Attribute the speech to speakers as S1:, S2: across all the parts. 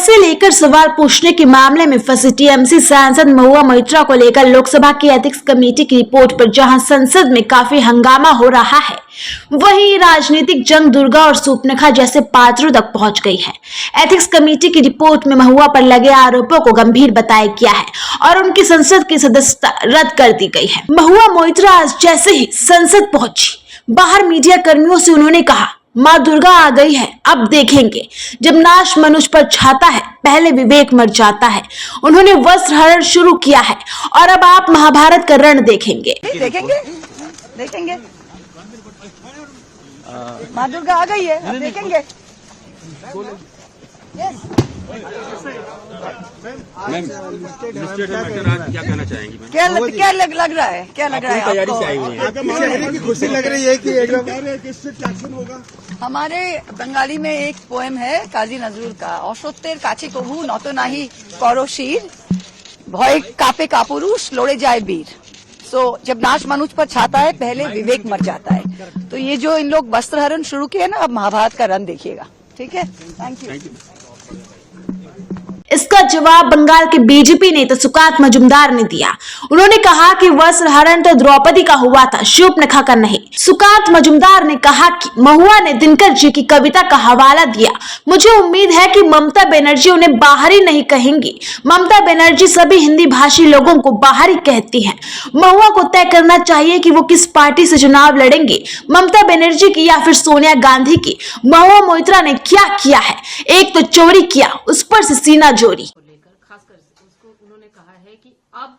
S1: पैसे लेकर सवाल पूछने के मामले में फंसी टीएमसी सांसद महुआ मोइत्रा को लेकर लोकसभा की एथिक्स कमेटी की रिपोर्ट पर जहां संसद में काफी हंगामा हो रहा है, वहीं राजनीतिक जंग दुर्गा और सूर्पनखा जैसे पात्रों तक पहुंच गई है। एथिक्स कमेटी की रिपोर्ट में महुआ पर लगे आरोपों को गंभीर बताया गया है और उनकी संसद की सदस्यता रद्द कर दी गई है। महुआ मोइत्रा आज जैसे ही संसद पहुंची, बाहर मीडिया कर्मियों से उन्होंने कहा, माँ दुर्गा आ गई है, अब देखेंगे। जब नाश मनुष्य पर छाता है, पहले विवेक मर जाता है। उन्होंने वस्त्र हरण शुरू किया है और अब आप महाभारत का रण देखेंगे।
S2: देखेंगे माँ दुर्गा आ गई है, अब देखेंगे।
S3: मैम, क्या कहना चाहेंगी?
S2: क्या लग रहा है? क्या लग रहा है आपको?
S3: तैयारी की खुशी लग रही है कि एक्शन होगा।
S2: हमारे बंगाली में एक पोएम है काजी नजरुल का, অসত্যের কাছে কবু নত নাহি করো শির, ভয় কাঁপে কাপুরুষ লড়ে যায় वीर। सो जब नाश मनुष्य पर छाता है, पहले विवेक मर जाता है। तो ये जो इन लोग वस्त्र हरण शुरू किए ना, अब महाभारत का रन देखिएगा। ठीक है, थैंक यू।
S1: इसका जवाब बंगाल के बीजेपी नेता सुकांत मजुमदार ने दिया। उन्होंने कहा कि वस्त्र हरण तो द्रौपदी का हुआ था, शूर्पनखा का नहीं। सुकांत मजुमदार ने कहा कि महुआ ने दिनकर जी की कविता का हवाला दिया। मुझे उम्मीद है कि ममता बनर्जी उन्हें बाहरी नहीं कहेंगी। ममता बनर्जी सभी हिंदी भाषी लोगों को बाहरी कहती हैं। महुआ को तय करना चाहिए कि वो किस पार्टी से चुनाव लड़ेंगे, ममता बनर्जी की या फिर सोनिया गांधी की। महुआ मोइत्रा ने क्या किया है? एक तो चोरी किया, उस पर से सीना जोरी।
S4: लेकर खासकर उसको उन्होंने कहा है कि अब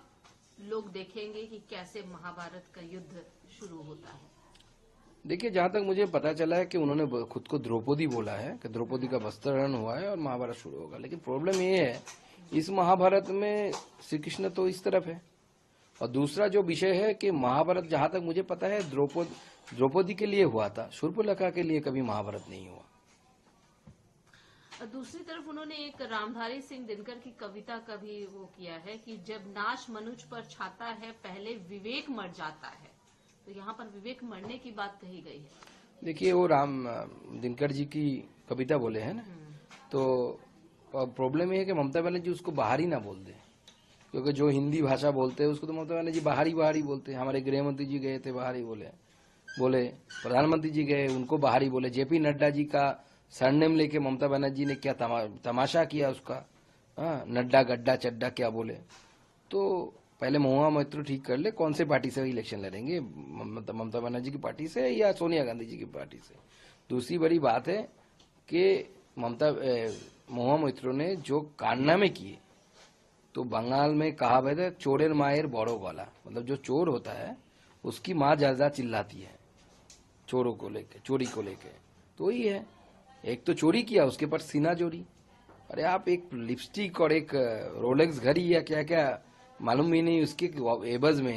S4: लोग देखेंगे कि कैसे महाभारत का युद्ध शुरू होता है।
S5: देखिए, जहां तक मुझे पता चला है कि उन्होंने खुद को द्रौपदी बोला है कि द्रौपदी का वस्त्रहरण हुआ है और महाभारत शुरू होगा। लेकिन प्रॉब्लम ये है, इस महाभारत में श्री कृष्ण तो इस तरफ है और दूसरा जो विषय है कि महाभारत जहां तक मुझे पता है द्रौपदी के लिए हुआ था, शूर्पनखा के लिए कभी महाभारत नहीं हुआ।
S4: दूसरी तरफ उन्होंने एक रामधारी सिंह दिनकर की कविता का भी वो किया है कि जब नाश मनुष्य पर छाता है, पहले विवेक मर जाता है। तो यहाँ पर विवेक मरने की बात कही गई है।
S5: देखिए, वो राम दिनकर जी की कविता बोले हैं ना, तो प्रॉब्लम ये है कि ममता बनर्जी उसको बाहरी ना बोल दे, क्योंकि जो हिंदी भाषा बोलते हैं उसको तो ममता बनर्जी बाहरी बोलते हैं। हमारे गृह मंत्री जी गए थे, बाहरी बोले प्रधानमंत्री जी गए, उनको बाहरी बोले। जेपी नड्डा जी का सरनेम लेके ममता बनर्जी ने क्या तमाशा किया उसका, नड्डा गड्ढा चड्डा क्या बोले। तो पहले महुआ मोइत्रा ठीक कर ले, कौन से पार्टी से इलेक्शन लड़ेंगे, ममता बनर्जी की पार्टी से या सोनिया गांधी जी की पार्टी से। दूसरी बड़ी बात है कि महुआ मोइत्रा ने जो कारनामे किए, तो बंगाल में कहावत है चोरेर मायर बड़ो गला, मतलब जो चोर होता है उसकी माँ ज्यादा चिल्लाती है चोरों को लेके, चोरी को लेके। तो ही है, एक तो चोरी किया, उसके पर सीना जोरी। अरे आप एक लिपस्टिक और एक रोलेक्स घड़ी या क्या क्या मालूम भी नहीं उसके एवज में